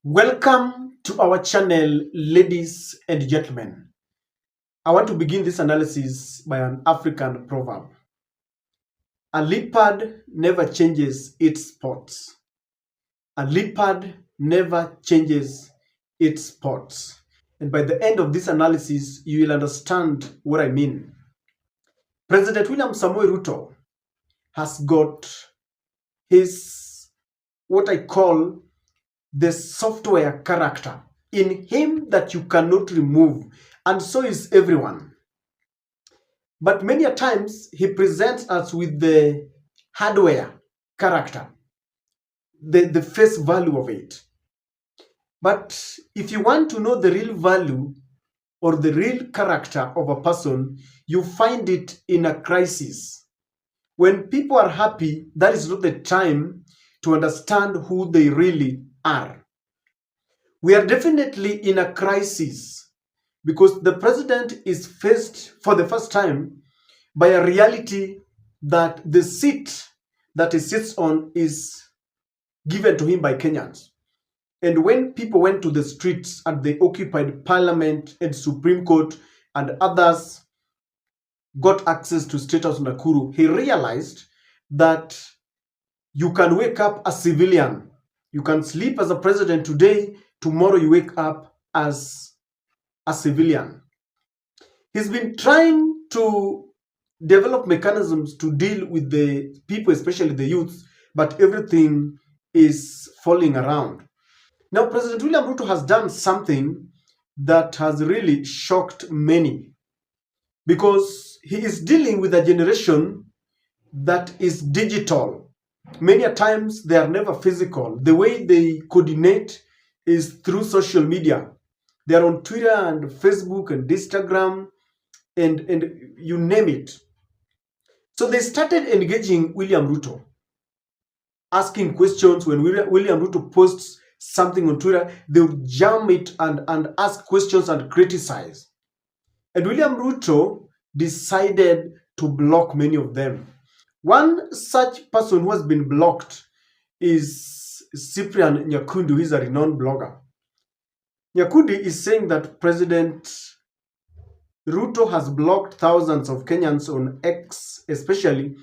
Welcome to our channel, ladies and gentlemen. I want to begin this analysis by an African proverb. A leopard never changes its spots. A leopard never changes its spots. And by the end of this analysis, you will understand what I mean. President William Samoei Ruto has got his, what I call, the software character in him that you cannot remove, and so is everyone. But many a times he presents us with the hardware character, the face value of it. But if you want to know the real value or the real character of a person, you find it in a crisis. When people are happy, that is not the time to understand who they really are. We are definitely in a crisis because the president is faced for the first time by a reality that the seat that he sits on is given to him by Kenyans. And when people went to the streets and they occupied Parliament and Supreme Court and others got access to State House Nakuru, he realized that you can wake up a civilian. You can sleep as a president today, tomorrow you wake up as a civilian. He's been trying to develop mechanisms to deal with the people, especially the youth, but everything is falling around. Now, President William Ruto has done something that has really shocked many because he is dealing with a generation that is digital. Many a times they are never physical. The way they coordinate is through social media. They are on Twitter and Facebook and Instagram and you name it. So they started engaging William Ruto, asking questions. When William Ruto posts something on Twitter, they would jam it and ask questions and criticize. And William Ruto decided to block many of them. One such person who has been blocked is Cyprian Nyakundu. He's a renowned blogger. Nyakundi is saying that President Ruto has blocked thousands of Kenyans on X, especially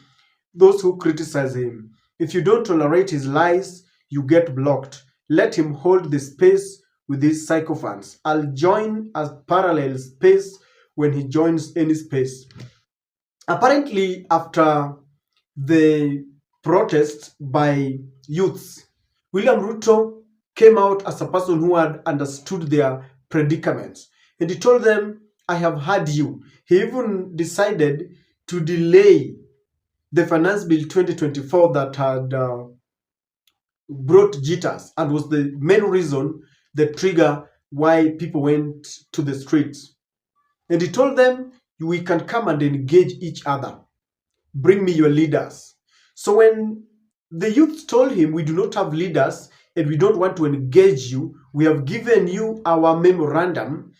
those who criticize him. If you don't tolerate his lies, you get blocked. Let him hold the space with his sycophants. I'll join a parallel space when he joins any space. Apparently, after the protest by youths, William Ruto came out as a person who had understood their predicaments. And he told them, I have heard you. He even decided to delay the Finance Bill 2024 that had brought jitters and was the main reason, the trigger why people went to the streets. And he told them, we can come and engage each other. Bring me your leaders. So when the youth told him, we do not have leaders and we don't want to engage you, we have given you our memorandum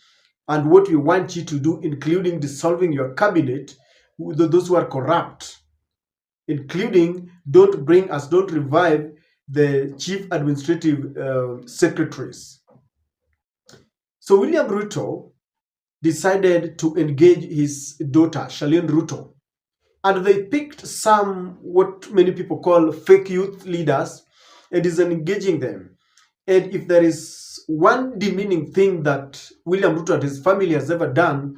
and what we want you to do, including dissolving your cabinet, those who are corrupt, including don't revive the chief administrative secretaries. So William Ruto decided to engage his daughter, Charlene Ruto, and they picked some, what many people call fake youth leaders, and is engaging them. And if there is one demeaning thing that William Ruto and his family has ever done,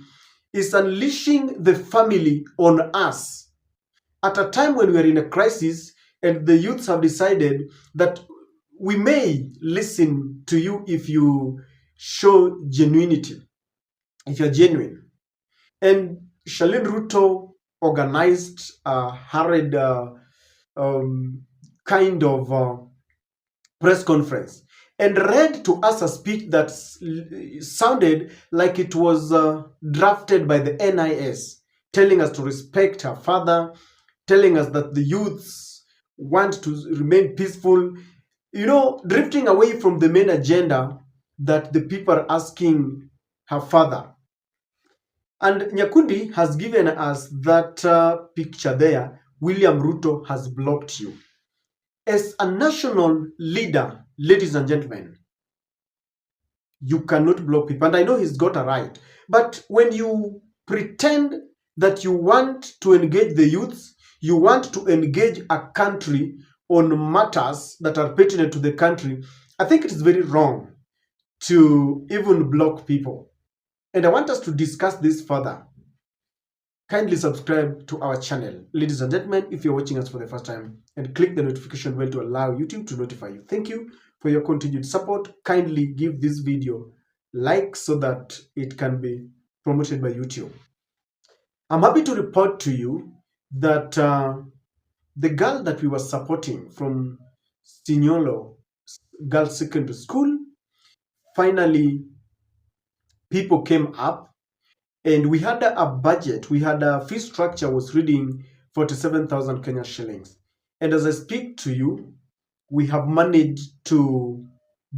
is unleashing the family on us at a time when we are in a crisis, and the youths have decided that we may listen to you if you show genuinity, if you're genuine. And Charlene Ruto organized a hurried kind of press conference and read to us a speech that sounded like it was drafted by the NIS, telling us to respect her father, telling us that the youths want to remain peaceful, drifting away from the main agenda that the people are asking her father. And Nyakundi has given us that picture there. William Ruto has blocked you. As a national leader, ladies and gentlemen, You cannot block people. And I know he's got a right. But when you pretend that you want to engage the youth, you want to engage a country on matters that are pertinent to the country, I think it is very wrong to even block people. And I want us to discuss this further. Kindly subscribe to our channel, ladies and gentlemen, if you're watching us for the first time, and click the notification bell to allow YouTube to notify you. Thank you for your continued support. Kindly give this video like so that it can be promoted by YouTube. I'm happy to report to you that the girl that we were supporting from Signolo Girls Secondary School, finally people came up, and we had a budget. We had a fee structure was reading 47,000 Kenya shillings. And as I speak to you, we have managed to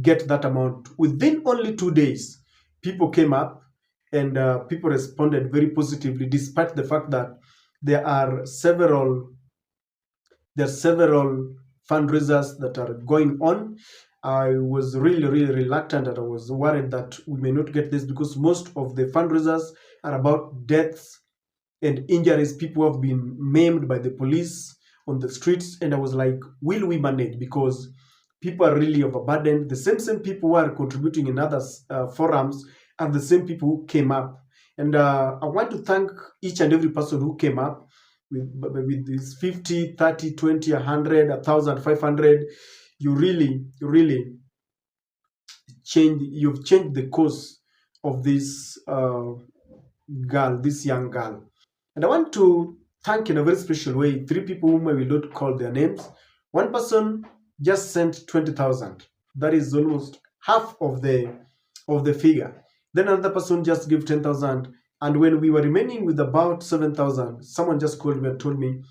get that amount within only 2 days. People came up, and people responded very positively, despite the fact that there are several fundraisers that are going on. I was really reluctant, and I was worried that we may not get this, because most of the fundraisers are about deaths and injuries. People have been maimed by the police on the streets, and I was like, will we manage? Because people are really overburdened. The same people who are contributing in other forums are the same people who came up. And I want to thank each and every person who came up with this 50, 30, 20, 100, 1,000, 500. You really you've changed the course of this this young girl. And I want to thank in a very special way 3 people whom I will not call their names. One person just sent 20,000. That is almost half of the figure. Then another person just gave 10,000. And when we were remaining with about 7,000, someone just called me and told me,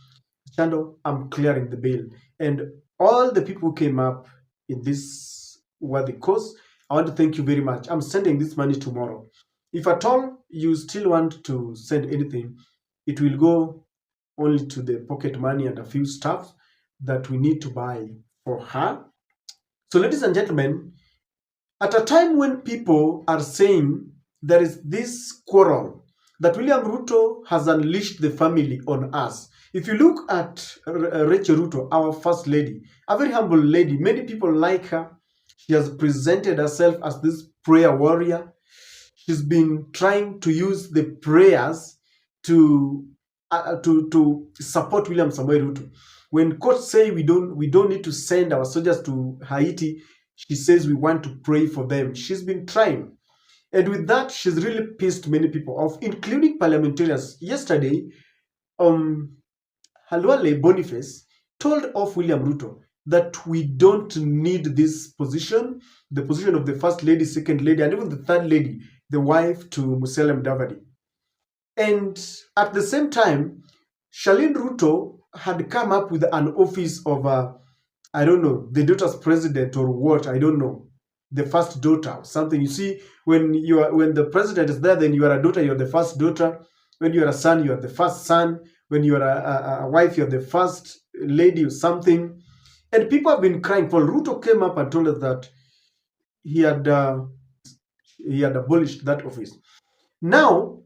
Chando, I'm clearing the bill. And all the people who came up in this worthy cause, I want to thank you very much. I'm sending this money tomorrow. If at all you still want to send anything, it will go only to the pocket money and a few stuff that we need to buy for her. So, ladies and gentlemen, at a time when people are saying there is this quarrel that William Ruto has unleashed the family on us. If you look at Rachel Ruto, our first lady, a very humble lady, many people like her. She has presented herself as this prayer warrior. She's been trying to use the prayers to support William Samoei Ruto. When courts say we don't need to send our soldiers to Haiti, she says we want to pray for them. She's been trying. And with that, she's really pissed many people off, including parliamentarians. Yesterday, Halwale Boniface told off William Ruto that we don't need this position, the position of the first lady, second lady, and even the third lady, the wife to Musalia Mudavadi. And at the same time, Charlene Ruto had come up with an office of, I don't know, the daughter's president or what, I don't know, the first daughter, something. You see, when the president is there, then you are a daughter, you're the first daughter. When you are a son, you are the first son. When you are a wife, you're the first lady or something. And people have been crying. Paul Ruto came up and told us that he had abolished that office. Now,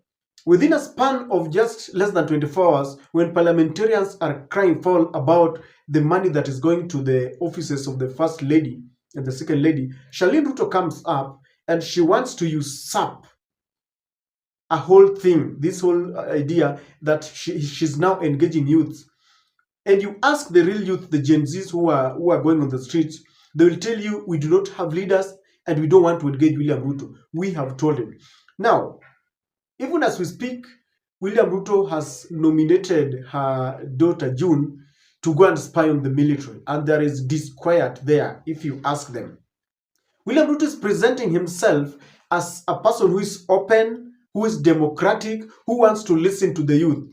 within a span of just less than 24 hours, when parliamentarians are crying foul about the money that is going to the offices of the first lady and the second lady, Charlene Ruto comes up and she wants to usurp a whole thing, this whole idea that she's now engaging youth. And you ask the real youth, the Gen Zs who are going on the streets, they will tell you, we do not have leaders and we don't want to engage William Ruto. We have told him. Now, even as we speak, William Ruto has nominated her daughter June to go and spy on the military. And there is disquiet there, if you ask them. William Ruto is presenting himself as a person who is open, who is democratic, who wants to listen to the youth.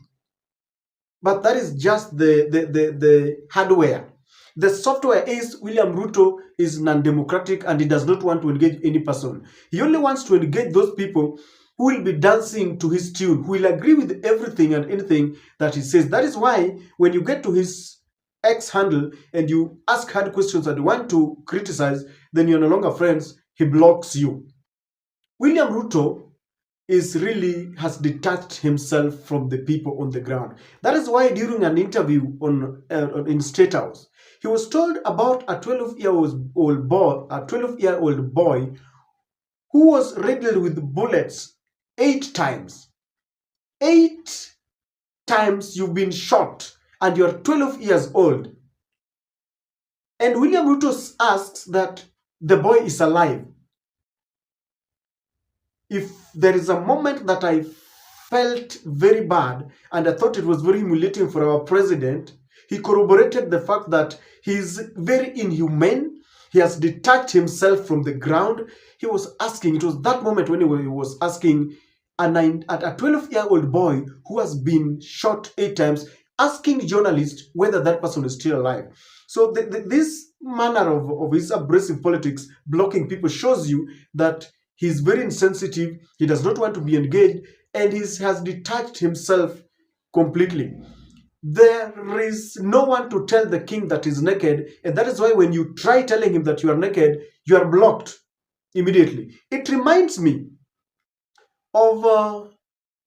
But that is just the hardware. The software is William Ruto is non-democratic and he does not want to engage any person. He only wants to engage those people who will be dancing to his tune, who will agree with everything and anything that he says. That is why when you get to his X handle and you ask hard questions and want to criticize, then you're no longer friends. He blocks you. William Ruto is really has detached himself from the people on the ground. That is why during an interview in State House, he was told about a 12-year-old boy who was riddled with bullets 8 times. 8 times you've been shot and you're 12 years old. And William Ruto asks that the boy is alive. If there is a moment that I felt very bad and I thought it was very humiliating for our president, he corroborated the fact that he's very inhumane. He has detached himself from the ground. He was asking, it was that moment when he was asking a 12-year-old boy who has been shot 8 times, asking journalists whether that person is still alive. So this manner of his abrasive politics, blocking people, shows you that he's very insensitive. He does not want to be engaged, and he has detached himself completely. There is no one to tell the king that he's naked, and that is why when you try telling him that you are naked, you are blocked immediately. It reminds me of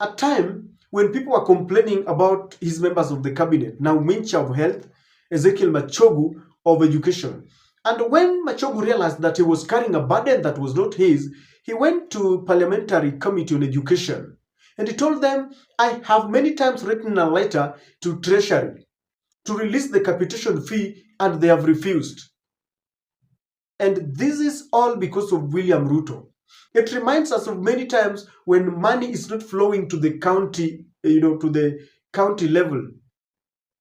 a time when people were complaining about his members of the cabinet. Now, Mincha of Health, Ezekiel Machogu of Education. And when Machogu realized that he was carrying a burden that was not his, he went to Parliamentary Committee on Education. And he told them, I have many times written a letter to Treasury to release the capitation fee, and they have refused. And this is all because of William Ruto. It reminds us of many times when money is not flowing to the county, to the county level,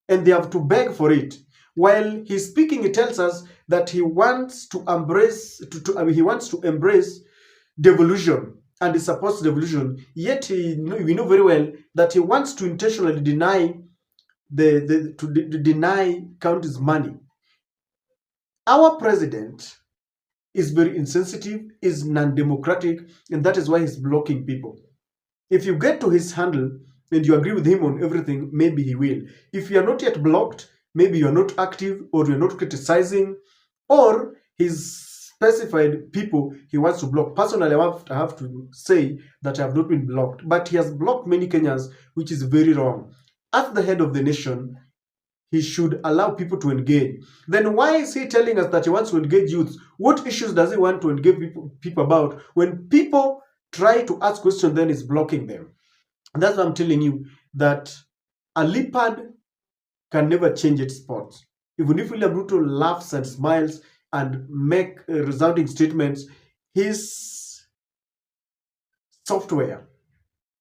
and they have to beg for it. While he's speaking, he tells us that he wants to embrace, he wants to embrace devolution, and he supports devolution. Yet we know very well that he wants to intentionally deny deny counties money. Our president is very insensitive, is non-democratic, and that is why he's blocking people. If you get to his handle and you agree with him on everything, maybe he will. If you are not yet blocked, maybe you are not active, or you're not criticizing, or he's specified people he wants to block. Personally, I have to say that I have not been blocked, but he has blocked many Kenyans, which is very wrong. As the head of the nation, he should allow people to engage. Then why is he telling us that he wants to engage youth? What issues does he want to engage people about? When people try to ask questions, then he's blocking them. And that's why I'm telling you that a leopard can never change its spots. Even if William Ruto laughs and smiles and make resounding statements, his software,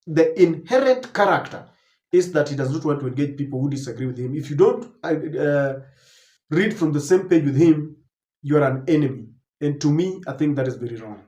the inherent character, is that he does not want to engage people who disagree with him. If you don't read from the same page with him, you are an enemy. And to me, I think that is very wrong.